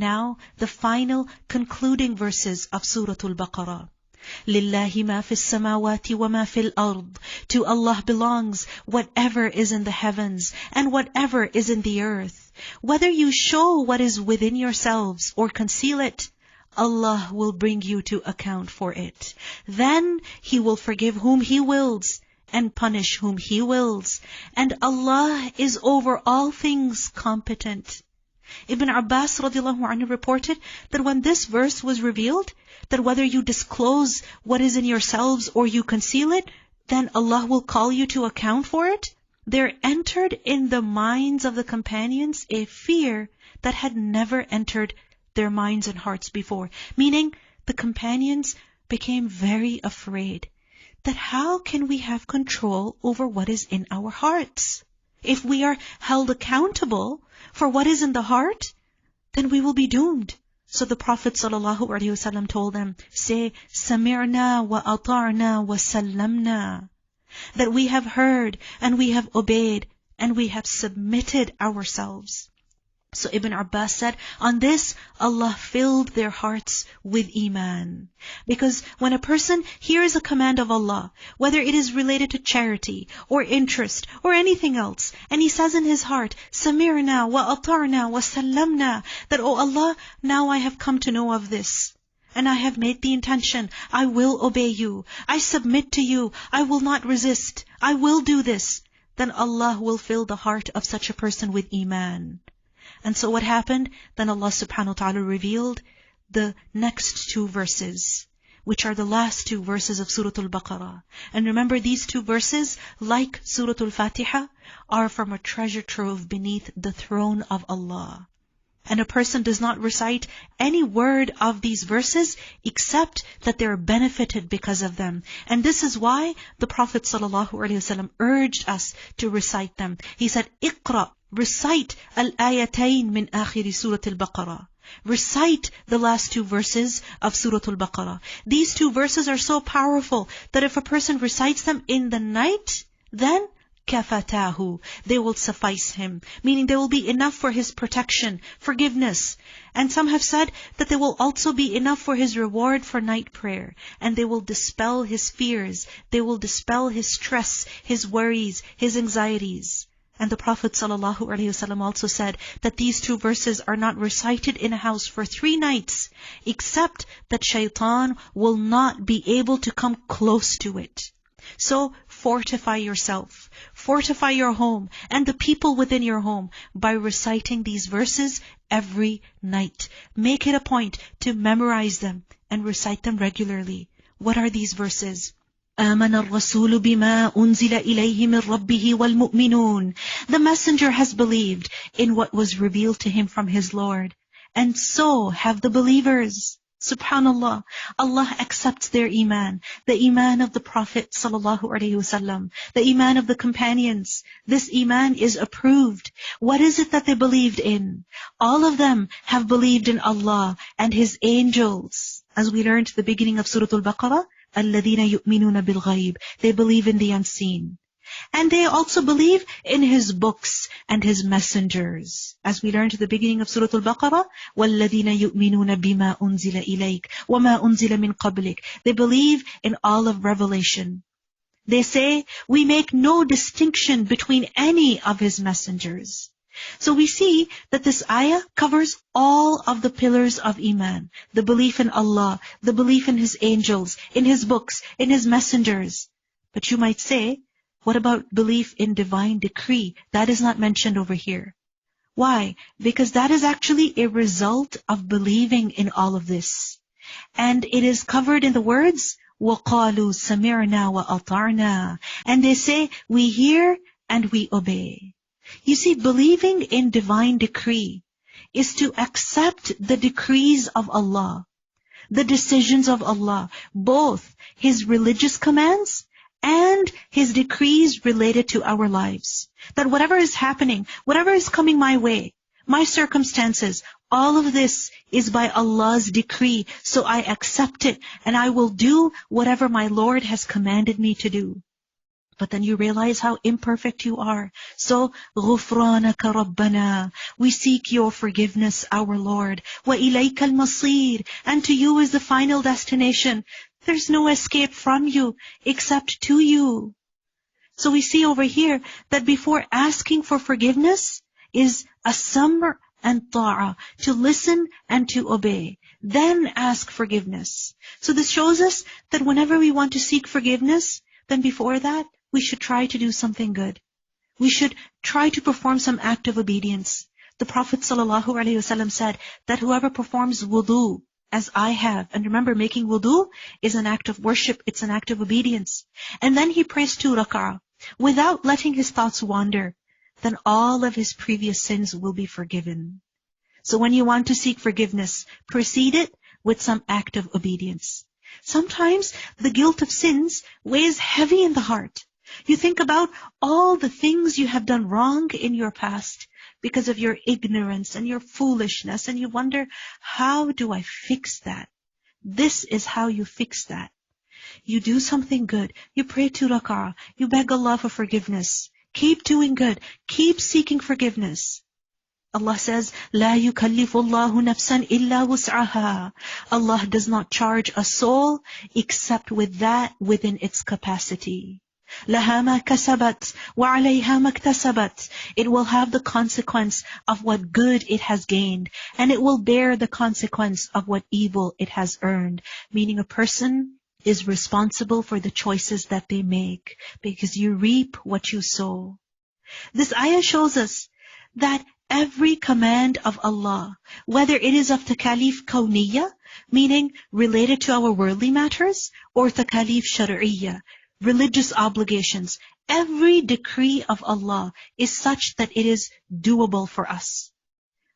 now the final concluding verses of Surah Al-Baqarah. لِلَّهِ مَا فِي السَّمَاوَاتِ وَمَا فِي الْأَرْضِ. To Allah belongs whatever is in the heavens and whatever is in the earth. Whether you show what is within yourselves or conceal it, Allah will bring you to account for it. Then He will forgive whom He wills and punish whom He wills. And Allah is over all things competent. Ibn Abbas radiallahu anhu reported that when this verse was revealed, that whether you disclose what is in yourselves or you conceal it, then Allah will call you to account for it. There entered in the minds of the companions a fear that had never entered their minds and hearts before. Meaning, the companions became very afraid that how can we have control over what is in our hearts? If we are held accountable for what is in the heart, then we will be doomed. So the Prophet ﷺ told them, say, سَمِعْنَا وَأَطَعْنَا وَسَلَّمْنَا. That we have heard and we have obeyed and we have submitted ourselves. So Ibn Abbas said, on this, Allah filled their hearts with Iman. Because when a person hears a command of Allah, whether it is related to charity or interest or anything else, and he says in his heart, سَمِعْنَا وَأَطَعْنَا وَسَلَّمْنَا, that, oh Allah, now I have come to know of this. And I have made the intention, I will obey you. I submit to you. I will not resist. I will do this. Then Allah will fill the heart of such a person with Iman. And so what happened? Then Allah subhanahu wa ta'ala revealed the next two verses, which are the last two verses of Surah Al-Baqarah. And remember, these two verses, like Surah Al-Fatiha, are from a treasure trove beneath the throne of Allah. And a person does not recite any word of these verses except that they are benefited because of them. And this is why the Prophet ﷺ urged us to recite them. He said, اقرأ, recite al-ayatayn min akhiri Surah Al-Baqarah. Recite the last two verses of Surah Al-Baqarah. These two verses are so powerful that if a person recites them in the night, then kafatahu, they will suffice him. Meaning they will be enough for his protection, forgiveness. And some have said that they will also be enough for his reward for night prayer. And they will dispel his fears. They will dispel his stress, his worries, his anxieties. And the Prophet ﷺ also said that these two verses are not recited in a house for 3 nights, except that shaitan will not be able to come close to it. So fortify yourself, fortify your home and the people within your home by reciting these verses every night. Make it a point to memorize them and recite them regularly. What are these verses? آمن الرسول بما أنزل إليه من ربه والمؤمنون. The messenger has believed in what was revealed to him from his Lord. And so have the believers. Subhanallah, Allah accepts their Iman, the Iman of the Prophet ﷺ, the Iman of the companions. This Iman is approved. What is it that they believed in? All of them have believed in Allah and His angels. As we learned at the beginning of Surah Al-Baqarah, الَّذِينَ يُؤْمِنُونَ بِالْغَيْبِ. They believe in the unseen. And they also believe in His books and His messengers. As we learned at the beginning of Surah Al-Baqarah, وَالَّذِينَ يُؤْمِنُونَ بِمَا أُنزِلَ إِلَيْكَ وَمَا أُنزِلَ مِن قَبْلِكَ. They believe in all of revelation. They say, we make no distinction between any of His messengers. So we see that this ayah covers all of the pillars of Iman. The belief in Allah, the belief in His angels, in His books, in His messengers. But you might say, what about belief in divine decree? That is not mentioned over here. Why? Because that is actually a result of believing in all of this. And it is covered in the words, وَقَالُوا سَمِعْنَا وَأَطَعْنَا. And they say, we hear and we obey. You see, believing in divine decree is to accept the decrees of Allah, the decisions of Allah, both His religious commands and His decrees related to our lives. That whatever is happening, whatever is coming my way, my circumstances, all of this is by Allah's decree. So I accept it and I will do whatever my Lord has commanded me to do. But then you realize how imperfect you are. So, غُفْرَانَكَ رَبَّنَا, we seek your forgiveness, our Lord. وَإِلَيْكَ الْمَصِيرُ, and to you is the final destination. There's no escape from you except to you. So we see over here that before asking for forgiveness is as-samr and ta'a, to listen and to obey. Then ask forgiveness. So this shows us that whenever we want to seek forgiveness, then before that, we should try to do something good. We should try to perform some act of obedience. The Prophet ﷺ said that whoever performs wudu, as I have, and remember, making wudu is an act of worship, it's an act of obedience. And then he prays 2 rak'ah, without letting his thoughts wander, then all of his previous sins will be forgiven. So when you want to seek forgiveness, precede it with some act of obedience. Sometimes the guilt of sins weighs heavy in the heart. You think about all the things you have done wrong in your past because of your ignorance and your foolishness, and you wonder, how do I fix that? This is how you fix that. You do something good. You pray 2 rak'ah. You beg Allah for forgiveness. Keep doing good. Keep seeking forgiveness. Allah says, لا يكلف الله نفسا إلا وسعها. Allah does not charge a soul except with that within its capacity. لها ما كسبت وعليها ما اكتسبت. It will have the consequence of what good it has gained, and it will bear the consequence of what evil it has earned. Meaning a person is responsible for the choices that they make, because you reap what you sow. This ayah shows us that every command of Allah, whether it is of takalif kawniyya, meaning related to our worldly matters, or takalif shar'iyya, religious obligations, every decree of Allah is such that it is doable for us.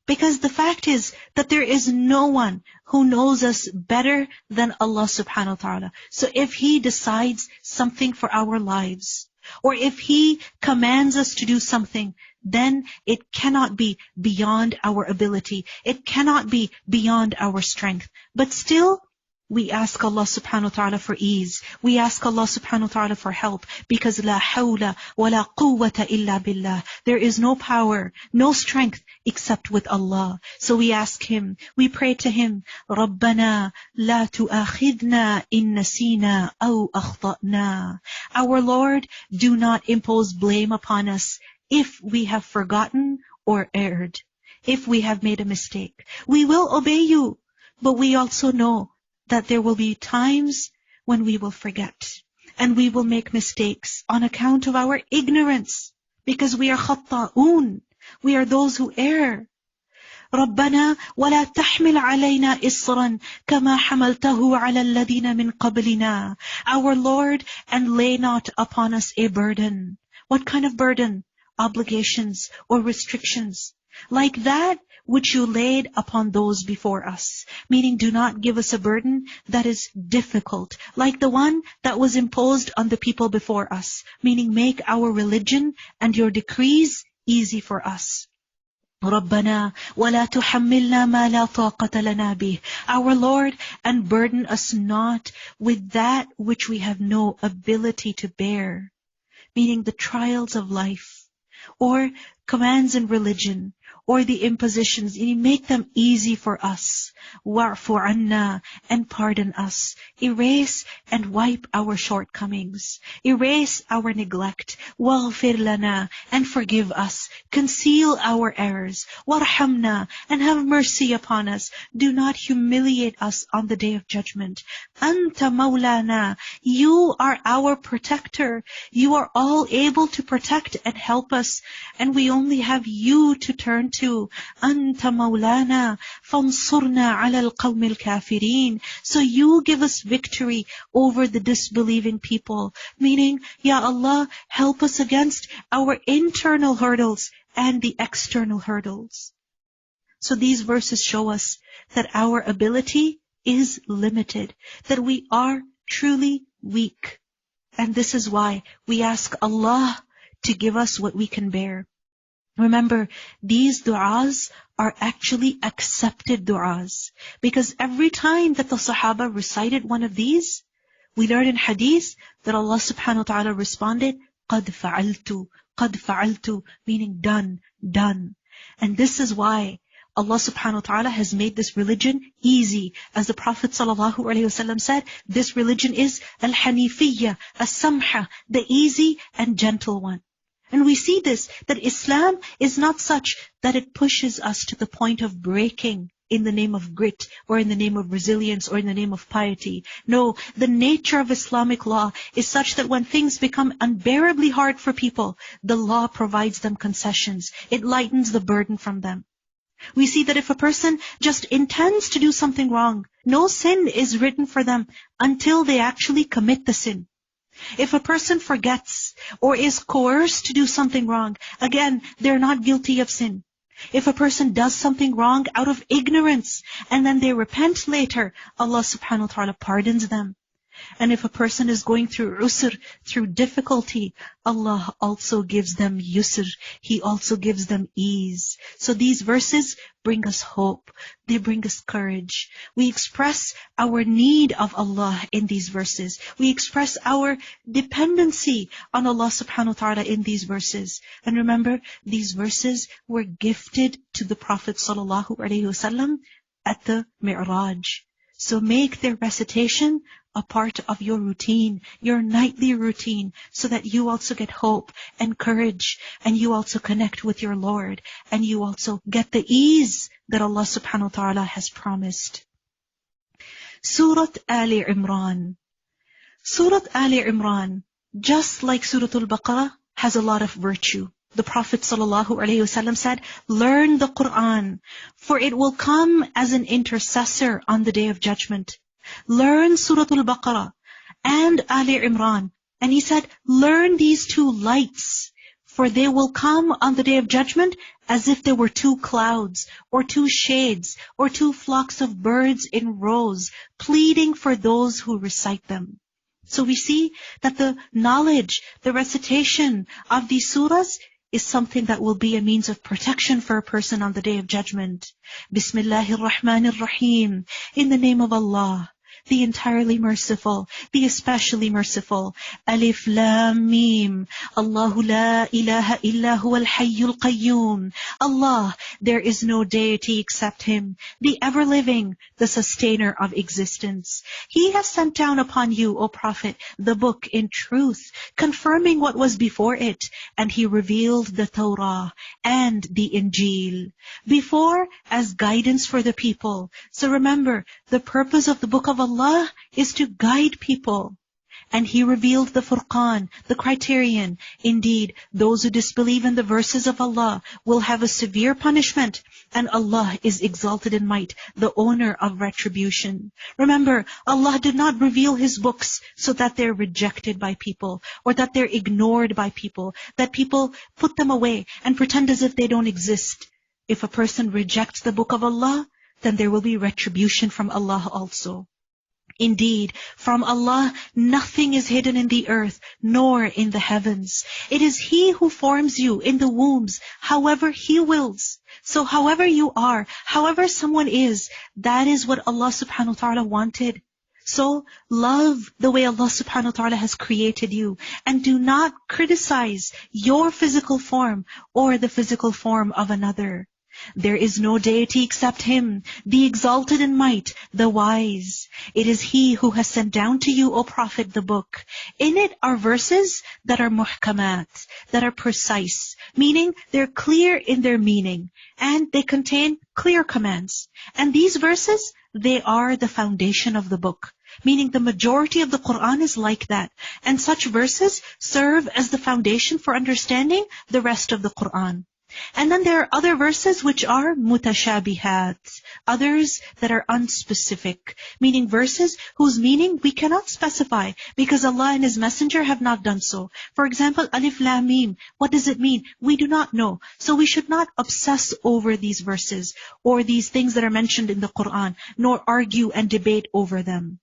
Because the fact is that there is no one who knows us better than Allah subhanahu wa ta'ala. So if He decides something for our lives, or if He commands us to do something, then it cannot be beyond our ability. It cannot be beyond our strength. But still, we ask Allah subhanahu wa ta'ala for ease. We ask Allah subhanahu wa ta'ala for help, because la hawla wa la quwwata illa billah. There is no power, no strength except with Allah. So we ask Him, we pray to Him, رَبَّنَا لَا تُؤَاخِذْنَا إِن نَسِينَا أَوْ أَخْطَأْنَا. Our Lord, do not impose blame upon us if we have forgotten or erred, if we have made a mistake. We will obey you, but we also know that there will be times when we will forget and we will make mistakes on account of our ignorance, because we are khatta'un, we are those who err. رَبَّنَا وَلَا تَحْمِلْ عَلَيْنَا إِصْرًا كَمَا حَمَلْتَهُ عَلَى الَّذِينَ مِنْ قَبْلِنَا. Our Lord, and lay not upon us a burden. What kind of burden? Obligations or restrictions, like that which you laid upon those before us. Meaning, do not give us a burden that is difficult, like the one that was imposed on the people before us. Meaning, make our religion and your decrees easy for us. رَبَّنَا وَلَا تُحَمِّلْنَا مَا لَا طَاقَةَ لَنَا بِهِ. Our Lord, and burden us not with that which we have no ability to bear. Meaning the trials of life, or commands in religion, or the impositions, you make them easy for us. وَاعْفُ عَنَّا, and pardon us. Erase and wipe our shortcomings. Erase our neglect. وَاغْفِرْ لَنَا, and forgive us. Conceal our errors. وَارْحَمْنَا, and have mercy upon us. Do not humiliate us on the day of judgment. أَنْتَ مَوْلَانَا, you are our protector. You are all able to protect and help us, and we only have you to turn to. أَنْتَ مَوْلَانَا فَانْصُرْنَا عَلَى الْقَوْمِ الْكَافِرِينَ. So you give us victory over the disbelieving people. Meaning, Ya Allah, help us against our internal hurdles and the external hurdles. So these verses show us that our ability is limited, that we are truly weak. And this is why we ask Allah to give us what we can bear. Remember, these du'as are actually accepted du'as, because every time that the Sahaba recited one of these, we learn in hadith that Allah subhanahu wa ta'ala responded, قَدْ فَعَلْتُ, قَدْ فَعَلْتُ, meaning done, done. And this is why Allah subhanahu wa ta'ala has made this religion easy. As the Prophet sallallahu alaihi wasallam said, this religion is al-Hanifiyyah, as-Samha, the easy and gentle one. And we see this, that Islam is not such that it pushes us to the point of breaking in the name of grit, or in the name of resilience, or in the name of piety. No, the nature of Islamic law is such that when things become unbearably hard for people, the law provides them concessions. It lightens the burden from them. We see that if a person just intends to do something wrong, no sin is written for them until they actually commit the sin. If a person forgets or is coerced to do something wrong, again, they're not guilty of sin. If a person does something wrong out of ignorance and then they repent later, Allah subhanahu wa ta'ala pardons them. And if a person is going through usr, through difficulty, Allah also gives them yusr. He also gives them ease. So these verses bring us hope. They bring us courage. We express our need of Allah in these verses. We express our dependency on Allah subhanahu wa ta'ala in these verses. And remember, these verses were gifted to the Prophet sallallahu alaihi wasallam at the Mi'raj. So make their recitation a part of your routine, your nightly routine, so that you also get hope and courage, and you also connect with your Lord, and you also get the ease that Allah subhanahu wa ta'ala has promised. Surah Ali Imran. Surah Ali Imran, just like Surah Al-Baqarah, has a lot of virtue. The Prophet ﷺ said, learn the Quran, for it will come as an intercessor on the Day of Judgment. Learn Surah Al-Baqarah and Ali Imran. And he said, learn these two lights, for they will come on the Day of Judgment as if there were two clouds, or two shades, or two flocks of birds in rows, pleading for those who recite them. So we see that the knowledge, the recitation of these surahs is something that will be a means of protection for a person on the Day of Judgment. Bismillahir Rahmanir Rahim. In the name of Allah, the entirely merciful, the especially merciful. Alif Lam Mim. Allahu la ilaha illa huwa al-hayyul qayyum. Allah, there is no deity except Him, the ever-living, the sustainer of existence. He has sent down upon you, O Prophet, the book in truth, confirming what was before it, and He revealed the Torah and the Injil before as guidance for the people. So remember, the purpose of the book of Allah is to guide people. And He revealed the Furqan, the criterion. Indeed, those who disbelieve in the verses of Allah will have a severe punishment, and Allah is exalted in might, the owner of retribution. Remember, Allah did not reveal His books so that they're rejected by people, or that they're ignored by people, that people put them away and pretend as if they don't exist. If a person rejects the book of Allah, then there will be retribution from Allah also. Indeed, from Allah, nothing is hidden in the earth, nor in the heavens. It is He who forms you in the wombs, however He wills. So however you are, however someone is, that is what Allah subhanahu wa ta'ala wanted. So love the way Allah subhanahu wa ta'ala has created you, and do not criticize your physical form or the physical form of another. There is no deity except Him, the exalted in might, the wise. It is He who has sent down to you, O Prophet, the book. In it are verses that are muhkamat, that are precise, meaning they're clear in their meaning, and they contain clear commands. And these verses, they are the foundation of the book, meaning the majority of the Quran is like that. And such verses serve as the foundation for understanding the rest of the Quran. And then there are other verses which are mutashabihat, others that are unspecific, meaning verses whose meaning we cannot specify because Allah and His Messenger have not done so. For example, Alif Lam Mim, what does it mean? We do not know. So we should not obsess over these verses or these things that are mentioned in the Quran, nor argue and debate over them.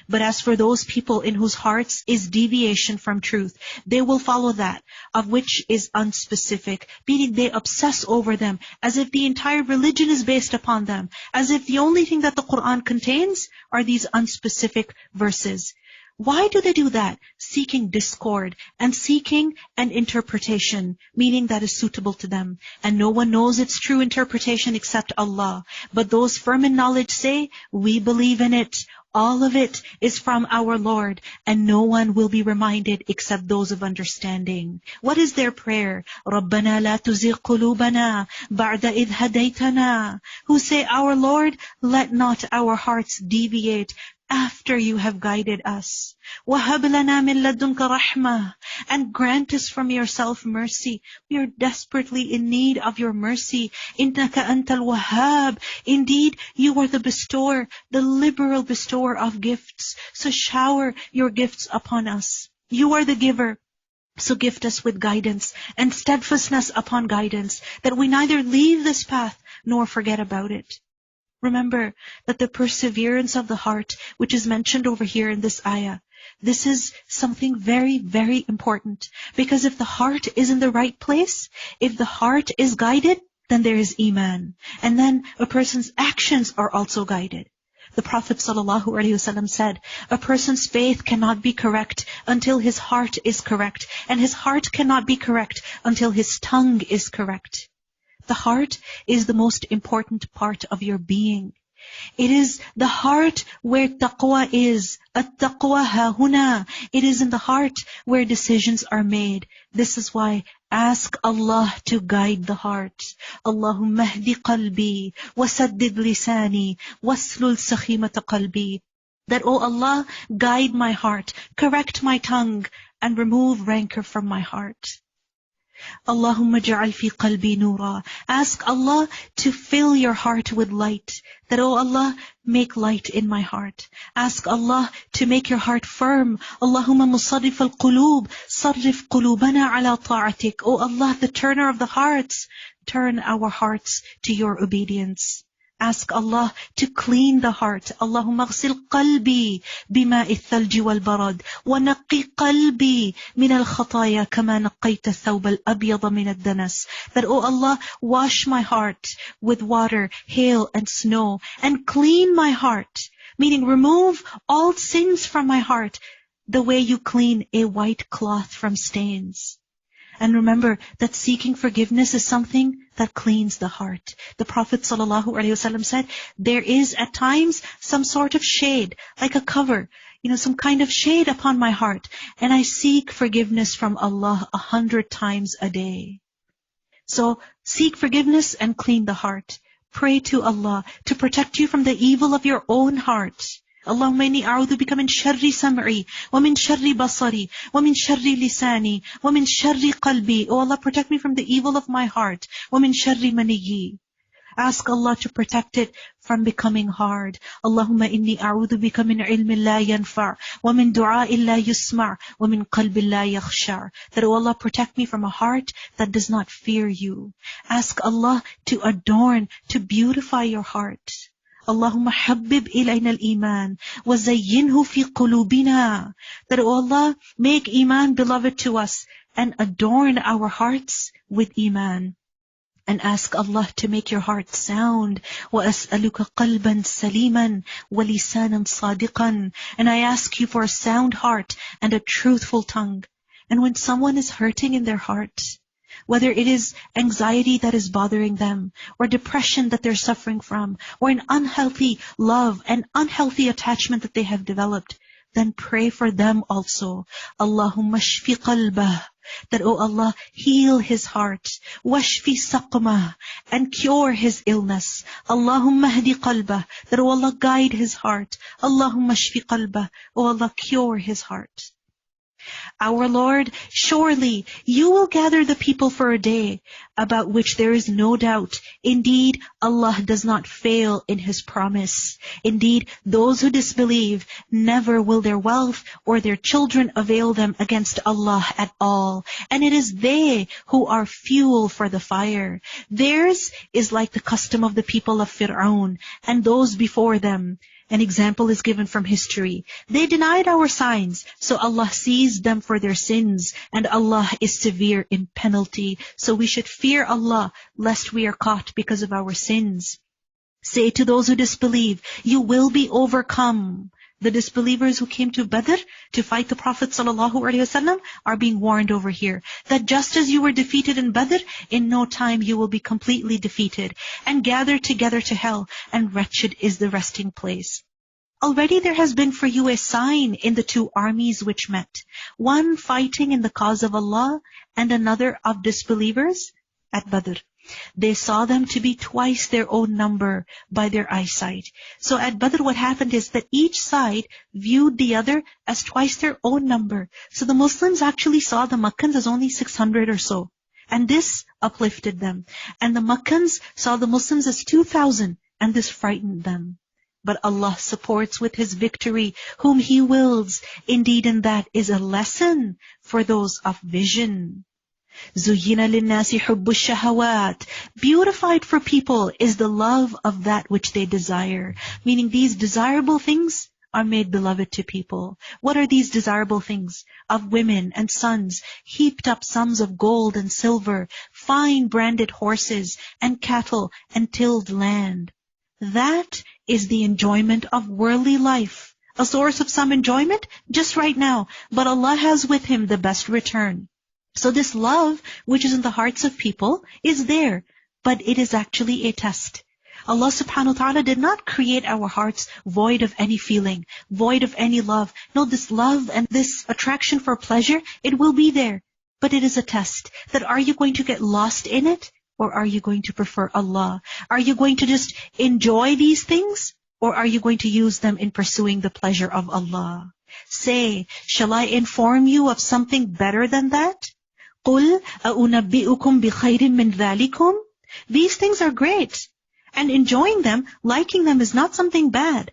But as for those people in whose hearts is deviation from truth, they will follow that of which is unspecific, meaning they obsess over them as if the entire religion is based upon them, as if the only thing that the Quran contains are these unspecific verses. Why do they do that? Seeking discord and seeking an interpretation, meaning that is suitable to them. And no one knows its true interpretation except Allah. But those firm in knowledge say, we believe in it. All of it is from our Lord, and no one will be reminded except those of understanding. What is their prayer? رَبَّنَا لَا تُزِغْ قُلُوبَنَا بَعْدَ إِذْ هَدَيْتَنَا. Who say, our Lord, let not our hearts deviate after you have guided us. وَهَبْ لَنَا مِن لَدُنْكَ رَحْمَةً. And grant us from yourself mercy. We are desperately in need of your mercy. إِنَّكَ أَنْتَ الْوَهَّابِ. Indeed, you are the bestower, the liberal bestower of gifts. So shower your gifts upon us. You are the giver. So gift us with guidance and steadfastness upon guidance, that we neither leave this path nor forget about it. Remember that the perseverance of the heart, which is mentioned over here in this ayah, this is something very, very important. Because if the heart is in the right place, if the heart is guided, then there is Iman. And then a person's actions are also guided. The Prophet ﷺ said, a person's faith cannot be correct until his heart is correct. And his heart cannot be correct until his tongue is correct. The heart is the most important part of your being. It is the heart where taqwa is. At-taqwa ha-huna. It is in the heart where decisions are made. This is why ask Allah to guide the heart. Allahumma hdi qalbi, wasaddid lisani, waslul sakhimata qalbi. That, oh Allah, guide my heart, correct my tongue, and remove rancor from my heart. Allahumma ja'al fi qalbi nura. Ask Allah to fill your heart with light. That, oh Allah, make light in my heart. Ask Allah to make your heart firm. Allahumma musarrif al-qulub, sarrif qulubana ala ta'atik. Oh Allah, the turner of the hearts, turn our hearts to your obedience. Ask Allah to clean the heart. Allahumma ghsil qalbi bima'i thalji wal barad wa naqi qalbi min al khataya kama naqayta thawb al abyad min ad danas. That, oh Allah, wash my heart with water, hail and snow, and clean my heart, meaning remove all sins from my heart, the way you clean a white cloth from stains. And remember that seeking forgiveness is something that cleans the heart. The Prophet ﷺ said, there is at times some sort of shade, like a cover, some kind of shade upon my heart. And I seek forgiveness from Allah 100 times a day. So seek forgiveness and clean the heart. Pray to Allah to protect you from the evil of your own heart. Allahumma inni a'udhu bika min sharri sam'i, wa min sharri basari, wa min sharri lisani, wa min sharri qalbi. Oh Allah, protect me from the evil of my heart. Wa min sharri maniyyi. Ask Allah to protect it from becoming hard. Allahumma inni a'udhu bika min ilmin la yanfa', wa min du'a'in la yusma', wa min qalbin la yakhsha'. That, oh Allah, protect me from a heart that does not fear you. Ask Allah to adorn, to beautify your heart. Allahumma habbib ilayna al-iman wa zayyinhu fi qulubina. That, oh Allah, make iman beloved to us and adorn our hearts with iman. And ask Allah to make your heart sound. وَأَسْأَلُكَ قَلْبًا سَلِيمًا وَلِسَانًا صَادِقًا. And I ask you for a sound heart and a truthful tongue. And when someone is hurting in their heart, whether it is anxiety that is bothering them, or depression that they're suffering from, or an unhealthy love and unhealthy attachment that they have developed, then pray for them also. Allahumma shfi qalbah. That, oh Allah, heal his heart. Washfi saqmah. And cure his illness. Allahumma hdi qalbah. That, oh Allah, guide his heart. Allahumma shfi qalbah. Oh Allah, cure his heart. Our Lord, surely you will gather the people for a day about which there is no doubt. Indeed, Allah does not fail in His promise. Indeed, those who disbelieve, never will their wealth or their children avail them against Allah at all. And it is they who are fuel for the fire. Theirs is like the custom of the people of Fir'aun and those before them. An example is given from history. They denied our signs, so Allah seized them for their sins, and Allah is severe in penalty. So we should fear Allah, lest we are caught because of our sins. Say to those who disbelieve, you will be overcome. The disbelievers who came to Badr to fight the Prophet ﷺ are being warned over here that just as you were defeated in Badr, in no time you will be completely defeated and gathered together to hell, and wretched is the resting place. Already there has been for you a sign in the two armies which met, one fighting in the cause of Allah and another of disbelievers at Badr. They saw them to be twice their own number by their eyesight. So at Badr what happened is that each side viewed the other as twice their own number. So the Muslims actually saw the Makkans as only 600 or so. And this uplifted them. And the Makkans saw the Muslims as 2,000, and this frightened them. But Allah supports with His victory whom He wills. Indeed, and that is a lesson for those of vision. زُيِّنَ لِلنَّاسِ حُبُّ الشَّهَوَاتِ. Beautified for people is the love of that which they desire. Meaning these desirable things are made beloved to people. What are these desirable things? Of women and sons, heaped up sums of gold and silver, fine branded horses and cattle and tilled land. That is the enjoyment of worldly life. A source of some enjoyment just right now, but Allah has with Him the best return. So this love, which is in the hearts of people, is there, but it is actually a test. Allah subhanahu wa ta'ala did not create our hearts void of any feeling, void of any love. No, this love and this attraction for pleasure, it will be there. But it is a test that are you going to get lost in it, or are you going to prefer Allah? Are you going to just enjoy these things, or are you going to use them in pursuing the pleasure of Allah? Say, shall I inform you of something better than that? قُلْ أَأُنَبِّئُكُمْ بِخَيْرٍ مِّنْ ذَلِكُمْ. These things are great. And enjoying them, liking them is not something bad.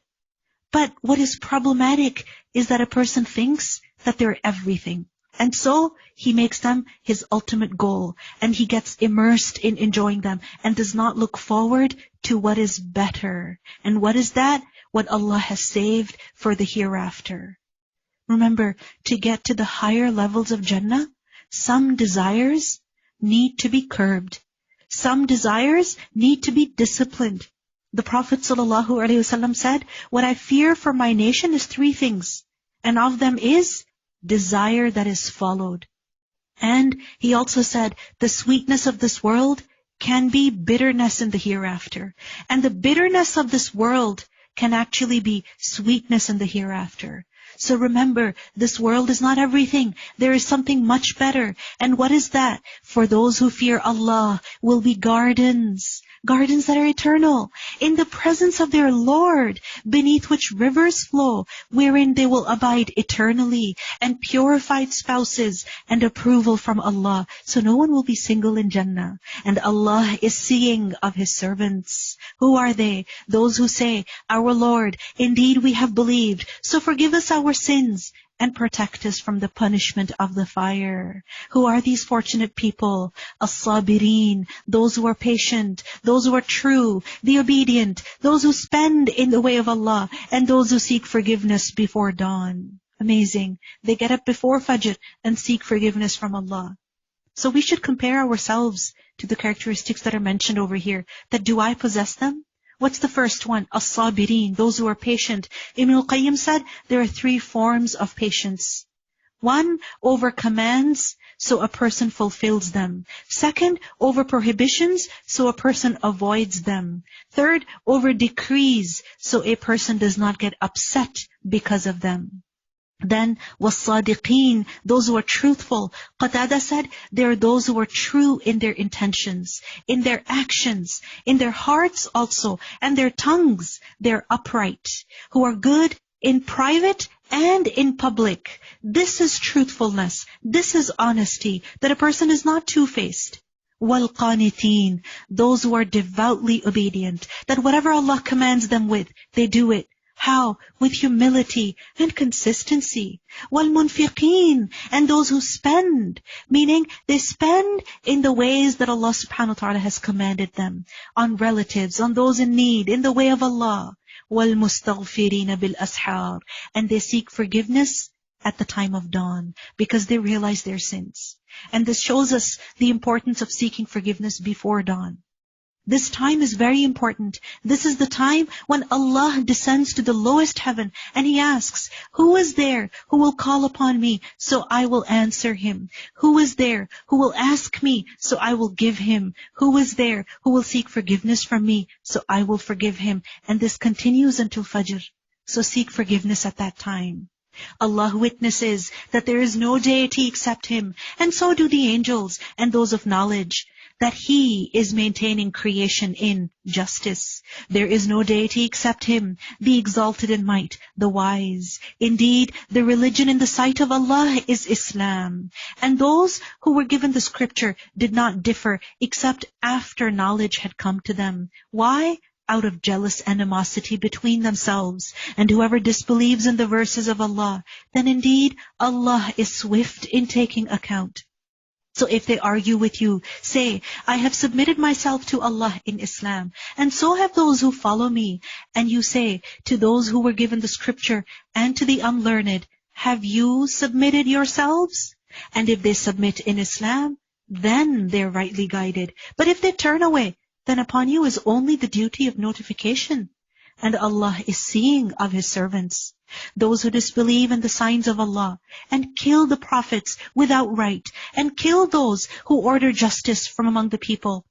But what is problematic is that a person thinks that they're everything. And so he makes them his ultimate goal. And he gets immersed in enjoying them and does not look forward to what is better. And what is that? What Allah has saved for the hereafter. Remember, to get to the higher levels of Jannah, some desires need to be curbed. Some desires need to be disciplined. The Prophet ﷺ said, what I fear for my nation is 3 things. And of them is desire that is followed. And he also said, the sweetness of this world can be bitterness in the hereafter. And the bitterness of this world can actually be sweetness in the hereafter. So remember, this world is not everything. There is something much better. And what is that? For those who fear Allah will be gardens. Gardens that are eternal, in the presence of their Lord, beneath which rivers flow, wherein they will abide eternally, and purified spouses and approval from Allah. So no one will be single in Jannah. And Allah is seeing of His servants. Who are they? Those who say, our Lord, indeed we have believed, so forgive us our sins and protect us from the punishment of the fire. Who are these fortunate people? As-Sabirin, those who are patient, those who are true, the obedient, those who spend in the way of Allah, and those who seek forgiveness before dawn. Amazing. They get up before Fajr and seek forgiveness from Allah. So we should compare ourselves to the characteristics that are mentioned over here. That do I possess them? What's the first one? As-Sabirin, those who are patient. Ibn al-Qayyim said there are 3 forms of patience. 1, over commands, so a person fulfills them. 2, over prohibitions, so a person avoids them. 3, over decrees, so a person does not get upset because of them. Then, was-sadiqeen, those who are truthful. Qatada said, there are those who are true in their intentions, in their actions, in their hearts also, and their tongues. They're upright, who are good in private and in public. This is truthfulness. This is honesty, that a person is not two-faced. Wal-qaniteen, those who are devoutly obedient, that whatever Allah commands them with, they do it. How? With humility and consistency. Wal-munfiqeen, and those who spend, meaning they spend in the ways that Allah subhanahu wa ta'ala has commanded them, on relatives, on those in need, in the way of Allah. Wal-mustaghfireen bil-ashar, and they seek forgiveness at the time of dawn, because they realize their sins. And this shows us the importance of seeking forgiveness before dawn. This time is very important. This is the time when Allah descends to the lowest heaven and He asks, who is there who will call upon me so I will answer him? Who is there who will ask me so I will give him? Who is there who will seek forgiveness from me so I will forgive him? And this continues until Fajr. So seek forgiveness at that time. Allah witnesses that there is no deity except Him, and so do the angels and those of knowledge, that He is maintaining creation in justice. There is no deity except Him, the exalted in might, the wise. Indeed, the religion in the sight of Allah is Islam. And those who were given the scripture did not differ except after knowledge had come to them. Why? Out of jealous animosity between themselves. And whoever disbelieves in the verses of Allah, then indeed Allah is swift in taking account. So if they argue with you, say, I have submitted myself to Allah in Islam, and so have those who follow me. And you say to those who were given the scripture and to the unlearned, have you submitted yourselves? And if they submit in Islam, then they're rightly guided. But if they turn away, then upon you is only the duty of notification. And Allah is seeing of His servants. Those who disbelieve in the signs of Allah, and kill the prophets without right, and kill those who order justice from among the people,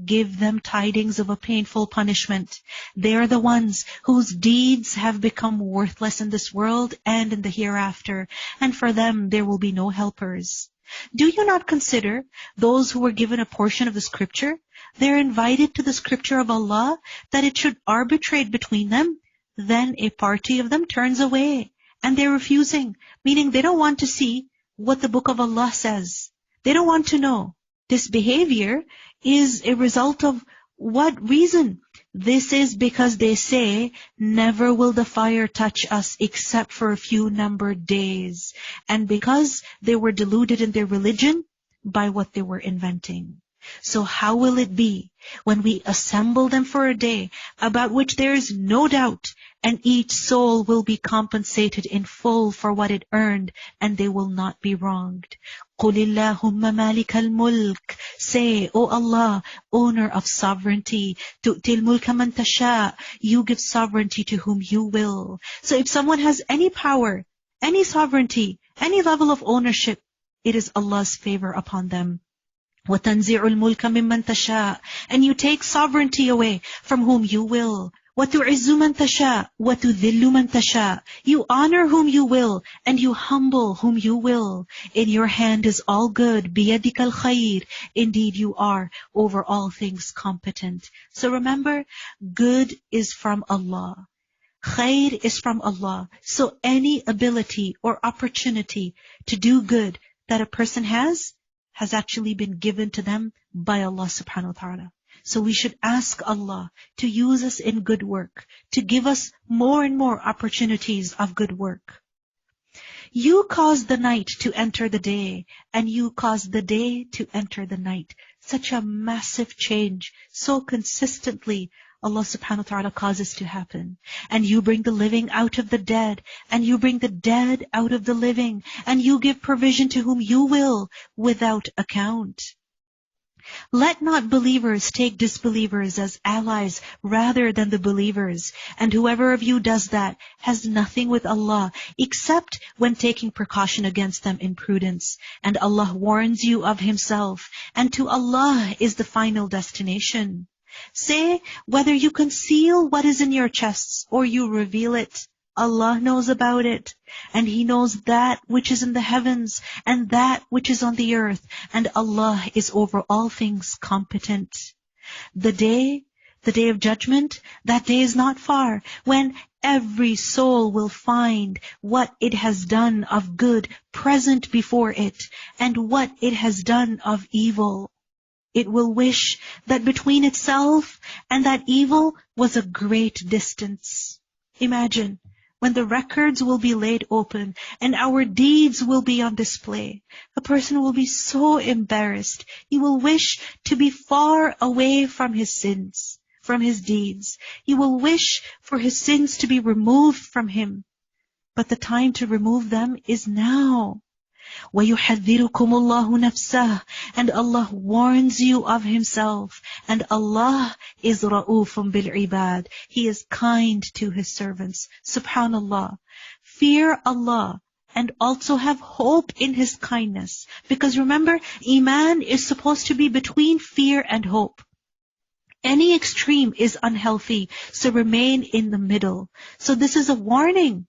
give them tidings of a painful punishment. They are the ones whose deeds have become worthless in this world and in the hereafter, and for them there will be no helpers. Do you not consider those who were given a portion of the scripture? They are invited to the scripture of Allah that it should arbitrate between them. Then a party of them turns away, and they're refusing, meaning they don't want to see what the book of Allah says. They don't want to know. This behavior is a result of what reason? This is because they say, never will the fire touch us except for a few numbered days. And because they were deluded in their religion by what they were inventing. So how will it be when we assemble them for a day about which there is no doubt, and each soul will be compensated in full for what it earned, and they will not be wronged? قُلِ اللَّهُمَّ مَالِكَ الْمُلْكِ. Say, O Allah, owner of sovereignty, تُؤْتِي الْمُلْكَ مَنْ تَشَاءُ. You give sovereignty to whom you will. So if someone has any power, any sovereignty, any level of ownership, it is Allah's favor upon them. وَتَنْزِعُ الْمُلْكَ مِمَّنْ تَشَاءُ. And you take sovereignty away from whom you will. وَتُعِزُّ مَنْ تَشَاءُ وَتُذِلُّ مَنْ تَشَاءُ. You honor whom you will, and you humble whom you will. In your hand is all good. بِيَدِكَ الْخَيْرِ. Indeed you are over all things competent. So remember, good is from Allah. Khair is from Allah. So any ability or opportunity to do good that a person has actually been given to them by Allah subhanahu wa ta'ala. So we should ask Allah to use us in good work, to give us more and more opportunities of good work. You cause the night to enter the day, and you cause the day to enter the night. Such a massive change, so consistently Allah subhanahu wa ta'ala causes to happen. And you bring the living out of the dead, and you bring the dead out of the living, and you give provision to whom you will without account. Let not believers take disbelievers as allies rather than the believers. And whoever of you does that has nothing with Allah except when taking precaution against them in prudence. And Allah warns you of Himself, and to Allah is the final destination. Say, whether you conceal what is in your chests or you reveal it, Allah knows about it, and He knows that which is in the heavens and that which is on the earth, and Allah is over all things competent. The day of judgment, that day is not far, when every soul will find what it has done of good present before it, and what it has done of evil. It will wish that between itself and that evil was a great distance. Imagine when the records will be laid open and our deeds will be on display. A person will be so embarrassed. He will wish to be far away from his sins, from his deeds. He will wish for his sins to be removed from him. But the time to remove them is now. وَيُحَذِّرُكُمُ اللَّهُ نَفْسَهُ, and Allah warns you of Himself. And Allah is رَؤُوفٌ بِالْعِبَادِ, He is kind to His servants. Subhanallah. Fear Allah and also have hope in His kindness. Because remember, Iman is supposed to be between fear and hope. Any extreme is unhealthy, so remain in the middle. So this is a warning.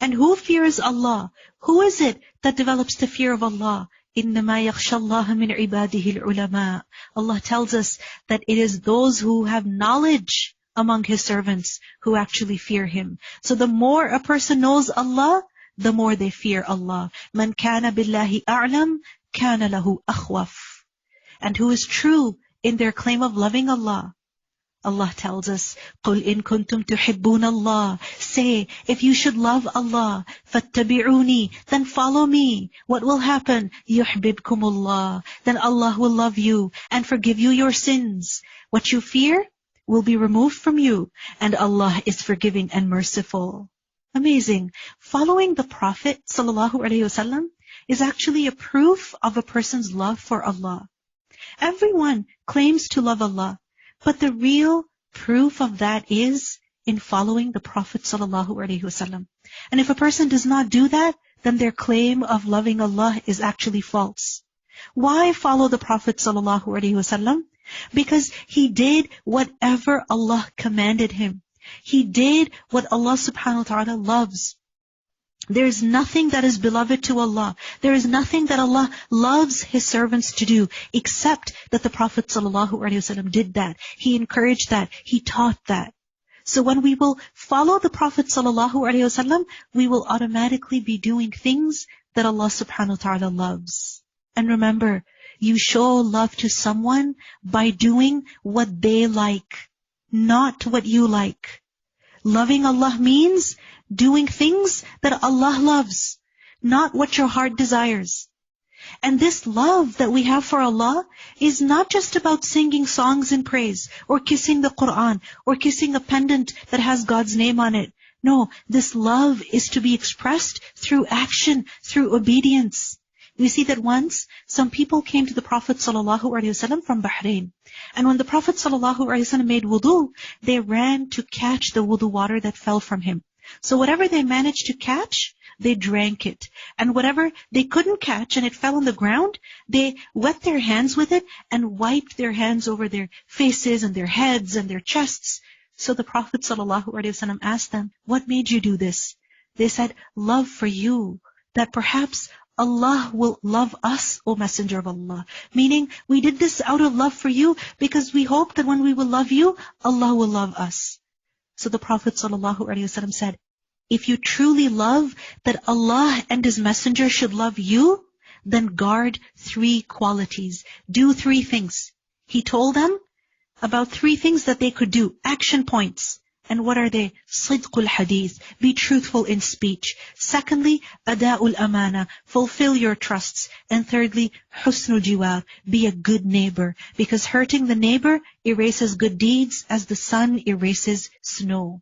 And who fears Allah? Who is it that develops the fear of Allah? إِنَّمَا يَخْشَى اللَّهَ مِنْ عِبَادِهِ الْعُلَمَاءِ. Allah tells us that it is those who have knowledge among His servants who actually fear Him. So the more a person knows Allah, the more they fear Allah. مَنْ كَانَ بِاللَّهِ أَعْلَمْ كَانَ لَهُ أَخْوَفْ. And who is true in their claim of loving Allah. Allah tells us, قُلْ إِن كُنْتُمْ تُحِبُّونَ اللَّهِ. Say, if you should love Allah, فَاتَّبِعُونِي, then follow me. What will happen? يُحْبِبْكُمُ اللَّهِ, then Allah will love you and forgive you your sins. What you fear will be removed from you, and Allah is forgiving and merciful. Amazing. Following the Prophet ﷺ is actually a proof of a person's love for Allah. Everyone claims to love Allah, but the real proof of that is in following the Prophet ﷺ. And if a person does not do that, then their claim of loving Allah is actually false. Why follow the Prophet ﷺ? Because he did whatever Allah commanded him. He did what Allah subhanahu wa ta'ala loves. There is nothing that is beloved to Allah. There is nothing that Allah loves His servants to do, except that the Prophet ﷺ did that. He encouraged that. He taught that. So when we will follow the Prophet ﷺ, we will automatically be doing things that Allah subhanahu wa ta'ala loves. And remember, you show love to someone by doing what they like, not what you like. Loving Allah means doing things that Allah loves, not what your heart desires. And this love that we have for Allah is not just about singing songs in praise, or kissing the Quran, or kissing a pendant that has God's name on it. No, this love is to be expressed through action, through obedience. We see that once, some people came to the Prophet ﷺ from Bahrain. And when the Prophet ﷺ made wudu, they ran to catch the wudu water that fell from him. So whatever they managed to catch, they drank it. And whatever they couldn't catch and it fell on the ground, they wet their hands with it and wiped their hands over their faces and their heads and their chests. So the Prophet ﷺ asked them, what made you do this? They said, love for you, that perhaps Allah will love us, O Messenger of Allah. Meaning, we did this out of love for you because we hope that when we will love you, Allah will love us. So the Prophet ﷺ said, if you truly love that Allah and His Messenger should love you, then guard 3 qualities. Do 3 things. He told them about 3 things that they could do, action points. And what are they? Sidqul hadith, be truthful in speech. Secondly, ada'ul amana, fulfill your trusts. And thirdly, husnul jiwar, be a good neighbor. Because hurting the neighbor erases good deeds as the sun erases snow.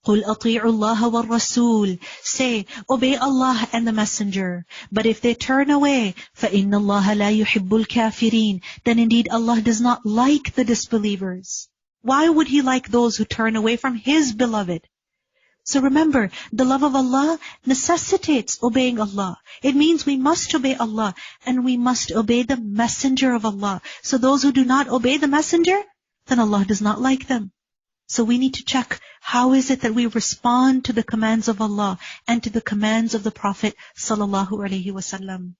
قُلْ أَطِيعُوا اللَّهَ وَالرَّسُولِ. Say, obey Allah and the Messenger. But if they turn away, فَإِنَّ اللَّهَ لَا يُحِبُّ الْكَافِرِينَ. Then indeed Allah does not like the disbelievers. Why would He like those who turn away from His beloved? So remember, the love of Allah necessitates obeying Allah. It means we must obey Allah and we must obey the Messenger of Allah. So those who do not obey the Messenger, then Allah does not like them. So we need to check how is it that we respond to the commands of Allah and to the commands of the Prophet ﷺ.